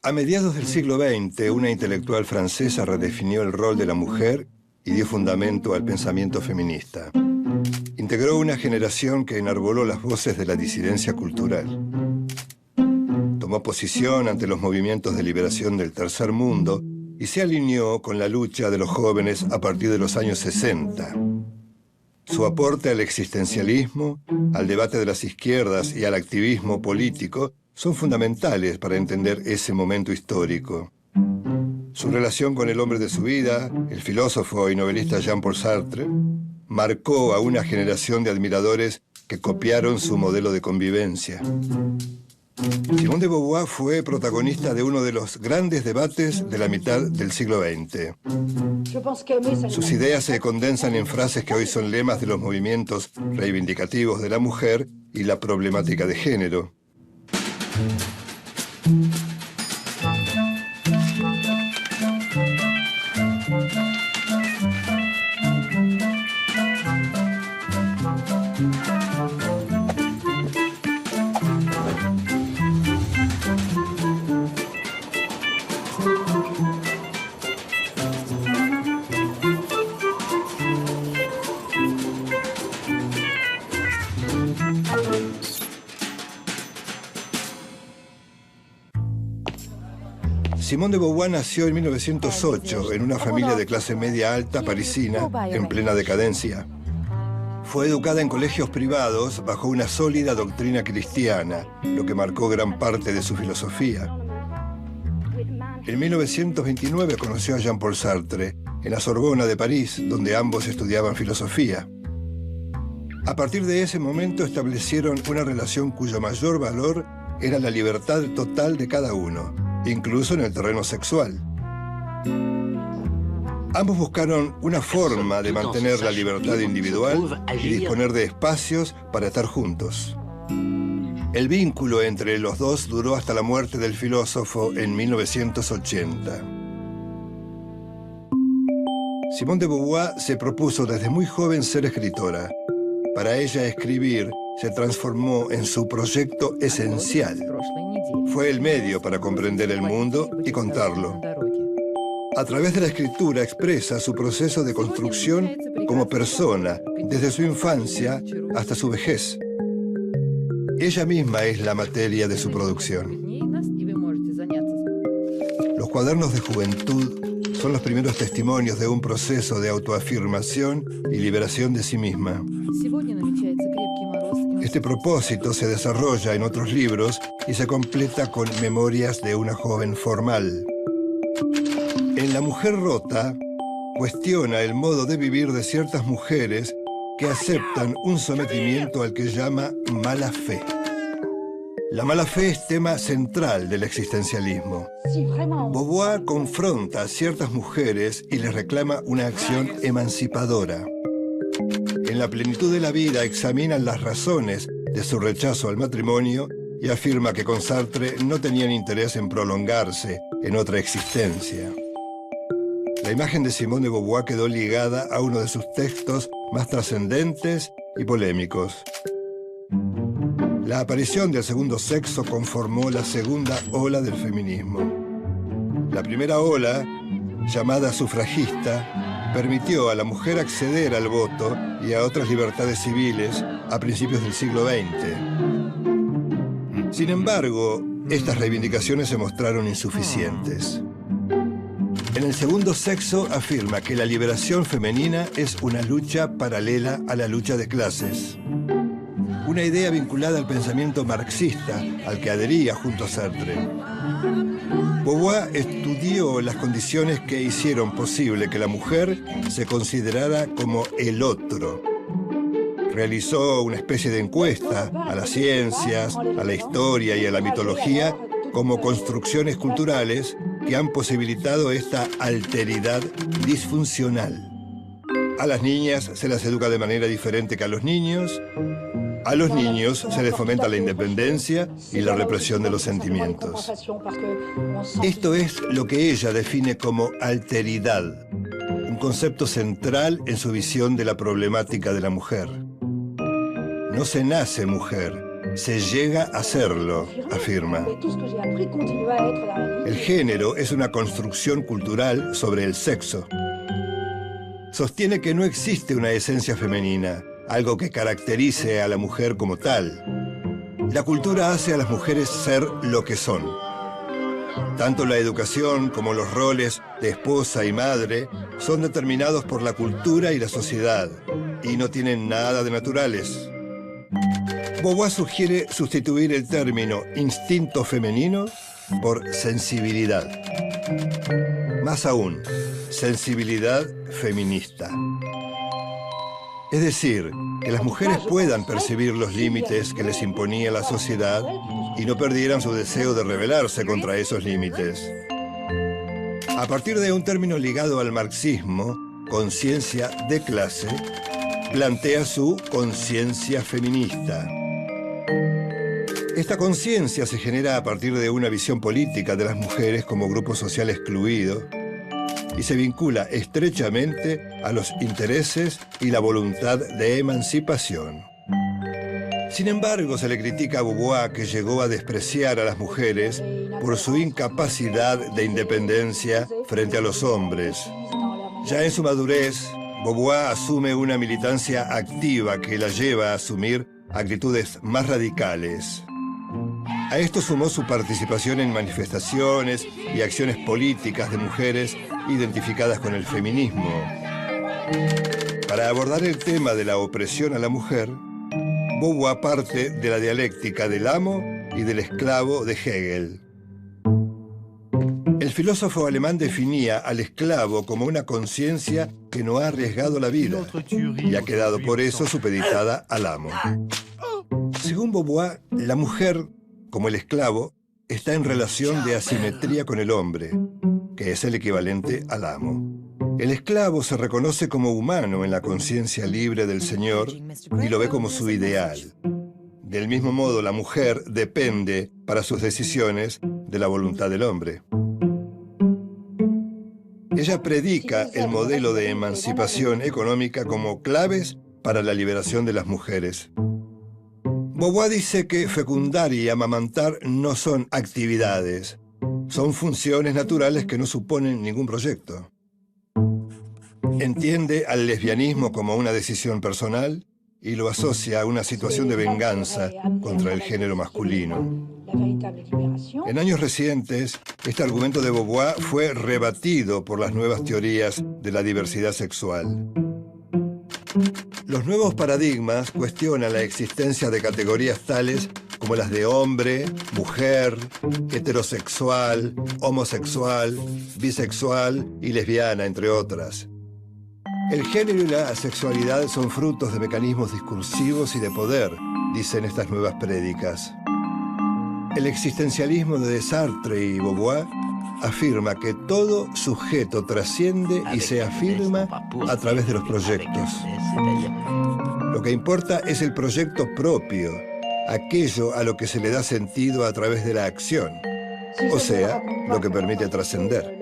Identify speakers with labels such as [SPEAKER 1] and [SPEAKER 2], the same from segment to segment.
[SPEAKER 1] A mediados del siglo XX, una intelectual francesa redefinió el rol de la mujer y dio fundamento al pensamiento feminista. Integró una generación que enarboló las voces de la disidencia cultural. Tomó posición ante los movimientos de liberación del tercer mundo y se alineó con la lucha de los jóvenes a partir de los años 60. Su aporte al existencialismo, al debate de las izquierdas y al activismo político son fundamentales para entender ese momento histórico. Su relación con el hombre de su vida, el filósofo y novelista Jean-Paul Sartre, marcó a una generación de admiradores que copiaron su modelo de convivencia. Simone de Beauvoir fue protagonista de uno de los grandes debates de la mitad del siglo XX. Sus ideas se condensan en frases que hoy son lemas de los movimientos reivindicativos de la mujer y la problemática de género. Simone de Beauvoir nació en 1908 en una familia de clase media alta parisina en plena decadencia. Fue educada en colegios privados bajo una sólida doctrina cristiana, lo que marcó gran parte de su filosofía. En 1929 conoció a Jean-Paul Sartre en la Sorbona de París, donde ambos estudiaban filosofía. A partir de ese momento establecieron una relación cuyo mayor valor era la libertad total de cada uno, incluso en el terreno sexual. Ambos buscaron una forma de mantener la libertad individual y disponer de espacios para estar juntos. El vínculo entre los dos duró hasta la muerte del filósofo en 1980. Simone de Beauvoir se propuso desde muy joven ser escritora. Para ella, escribir se transformó en su proyecto esencial. Fue el medio para comprender el mundo y contarlo. A través de la escritura expresa su proceso de construcción como persona, desde su infancia hasta su vejez. Ella misma es la materia de su producción. Los cuadernos de juventud son los primeros testimonios de un proceso de autoafirmación y liberación de sí misma. Este propósito se desarrolla en otros libros y se completa con Memorias de una joven formal. En La mujer rota, cuestiona el modo de vivir de ciertas mujeres que aceptan un sometimiento al que llama mala fe. La mala fe es tema central del existencialismo. Beauvoir confronta a ciertas mujeres y les reclama una acción emancipadora. En La plenitud de la vida examina las razones de su rechazo al matrimonio y afirma que con Sartre no tenían interés en prolongarse en otra existencia. La imagen de Simone de Beauvoir quedó ligada a uno de sus textos más trascendentes y polémicos. La aparición del segundo sexo conformó la segunda ola del feminismo. La primera ola, llamada sufragista, permitió a la mujer acceder al voto y a otras libertades civiles a principios del siglo XX. Sin embargo, estas reivindicaciones se mostraron insuficientes. En el segundo sexo afirma que la liberación femenina es una lucha paralela a la lucha de clases. Una idea vinculada al pensamiento marxista, al que adhería junto a Sartre. Beauvoir estudió las condiciones que hicieron posible que la mujer se considerara como el otro. Realizó una especie de encuesta a las ciencias, a la historia y a la mitología como construcciones culturales que han posibilitado esta alteridad disfuncional. A las niñas se las educa de manera diferente que a los niños. A los niños se les fomenta la independencia y la represión de los sentimientos. Esto es lo que ella define como alteridad, un concepto central en su visión de la problemática de la mujer. No se nace mujer, se llega a serlo, afirma. El género es una construcción cultural sobre el sexo. Sostiene que no existe una esencia femenina, algo que caracterice a la mujer como tal. La cultura hace a las mujeres ser lo que son. Tanto la educación como los roles de esposa y madre son determinados por la cultura y la sociedad, y no tienen nada de naturales. Beauvoir sugiere sustituir el término instinto femenino por sensibilidad. Más aún, sensibilidad feminista. Es decir, que las mujeres puedan percibir los límites que les imponía la sociedad y no perdieran su deseo de rebelarse contra esos límites. A partir de un término ligado al marxismo, conciencia de clase, plantea su conciencia feminista. Esta conciencia se genera a partir de una visión política de las mujeres como grupo social excluido y se vincula estrechamente a los intereses y la voluntad de emancipación. Sin embargo, se le critica a Beauvoir que llegó a despreciar a las mujeres por su incapacidad de independencia frente a los hombres. Ya en su madurez, Beauvoir asume una militancia activa que la lleva a asumir actitudes más radicales. A esto sumó su participación en manifestaciones y acciones políticas de mujeres identificadas con el feminismo. Para abordar el tema de la opresión a la mujer, Beauvoir parte de la dialéctica del amo y del esclavo de Hegel. El filósofo alemán definía al esclavo como una conciencia que no ha arriesgado la vida y ha quedado por eso supeditada al amo. Según Beauvoir, la mujer, como el esclavo, está en relación de asimetría con el hombre, que es el equivalente al amo. El esclavo se reconoce como humano en la conciencia libre del Señor y lo ve como su ideal. Del mismo modo, la mujer depende, para sus decisiones, de la voluntad del hombre. Ella predica el modelo de emancipación económica como claves para la liberación de las mujeres. Beauvoir dice que fecundar y amamantar no son actividades, son funciones naturales que no suponen ningún proyecto. Entiende al lesbianismo como una decisión personal y lo asocia a una situación de venganza contra el género masculino. En años recientes, este argumento de Beauvoir fue rebatido por las nuevas teorías de la diversidad sexual. Los nuevos paradigmas cuestionan la existencia de categorías tales como las de hombre, mujer, heterosexual, homosexual, bisexual y lesbiana, entre otras. El género y la sexualidad son frutos de mecanismos discursivos y de poder, dicen estas nuevas prédicas. El existencialismo de Sartre y Beauvoir afirma que todo sujeto trasciende y se afirma a través de los proyectos. Lo que importa es el proyecto propio, aquello a lo que se le da sentido a través de la acción, o sea, lo que permite trascender.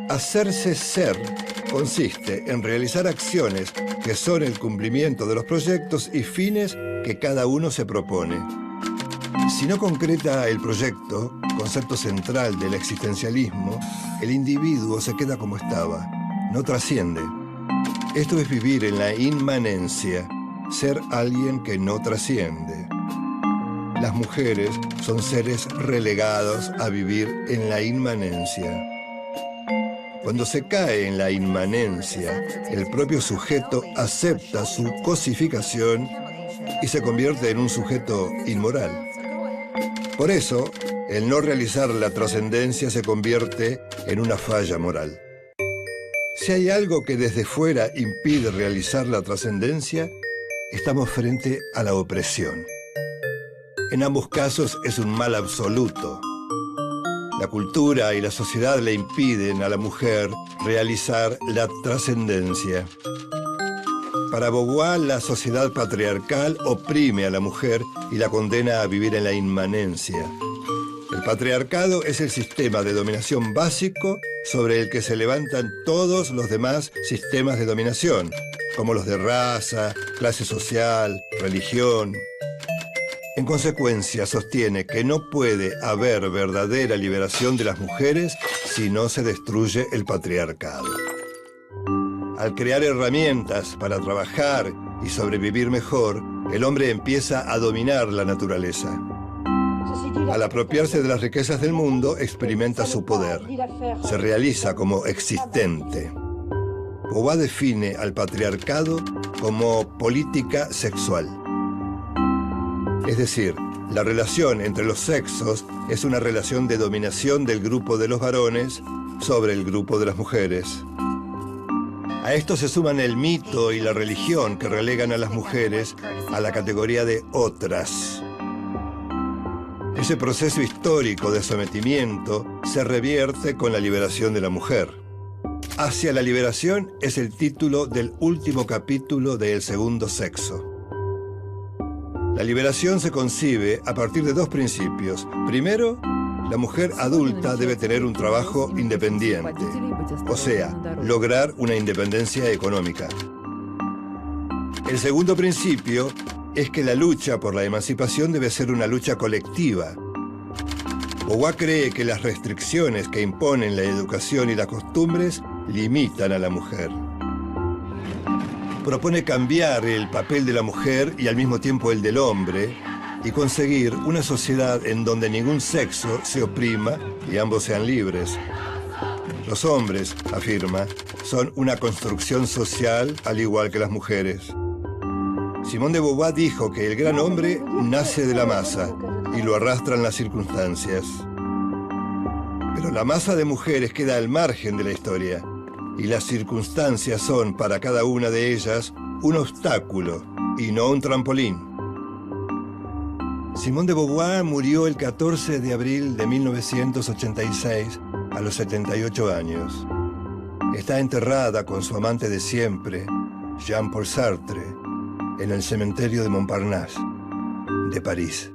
[SPEAKER 1] Hacerse ser consiste en realizar acciones que son el cumplimiento de los proyectos y fines que cada uno se propone. Si no concreta el proyecto, concepto central del existencialismo, el individuo se queda como estaba, no trasciende. Esto es vivir en la inmanencia, ser alguien que no trasciende. Las mujeres son seres relegados a vivir en la inmanencia. Cuando se cae en la inmanencia, el propio sujeto acepta su cosificación y se convierte en un sujeto inmoral. Por eso, el no realizar la trascendencia se convierte en una falla moral. Si hay algo que desde fuera impide realizar la trascendencia, estamos frente a la opresión. En ambos casos es un mal absoluto. La cultura y la sociedad le impiden a la mujer realizar la trascendencia. Para Beauvoir, la sociedad patriarcal oprime a la mujer y la condena a vivir en la inmanencia. El patriarcado es el sistema de dominación básico sobre el que se levantan todos los demás sistemas de dominación, como los de raza, clase social, religión. En consecuencia, sostiene que no puede haber verdadera liberación de las mujeres si no se destruye el patriarcado. Al crear herramientas para trabajar y sobrevivir mejor, el hombre empieza a dominar la naturaleza. Al apropiarse de las riquezas del mundo, experimenta su poder. Se realiza como existente. Beauvoir define al patriarcado como política sexual. Es decir, la relación entre los sexos es una relación de dominación del grupo de los varones sobre el grupo de las mujeres. A esto se suman el mito y la religión que relegan a las mujeres a la categoría de otras. Ese proceso histórico de sometimiento se revierte con la liberación de la mujer. Hacia la liberación es el título del último capítulo de El segundo sexo. La liberación se concibe a partir de dos principios. Primero, la mujer adulta debe tener un trabajo independiente, o sea, lograr una independencia económica. El segundo principio es que la lucha por la emancipación debe ser una lucha colectiva. Beauvoir cree que las restricciones que imponen la educación y las costumbres limitan a la mujer. Propone cambiar el papel de la mujer y al mismo tiempo el del hombre y conseguir una sociedad en donde ningún sexo se oprima y ambos sean libres. Los hombres, afirma, son una construcción social al igual que las mujeres. Simone de Beauvoir dijo que el gran hombre nace de la masa y lo arrastran las circunstancias. Pero la masa de mujeres queda al margen de la historia y las circunstancias son para cada una de ellas un obstáculo y no un trampolín. Simone de Beauvoir murió el 14 de abril de 1986 a los 78 años. Está enterrada con su amante de siempre, Jean-Paul Sartre, en el cementerio de Montparnasse, de París.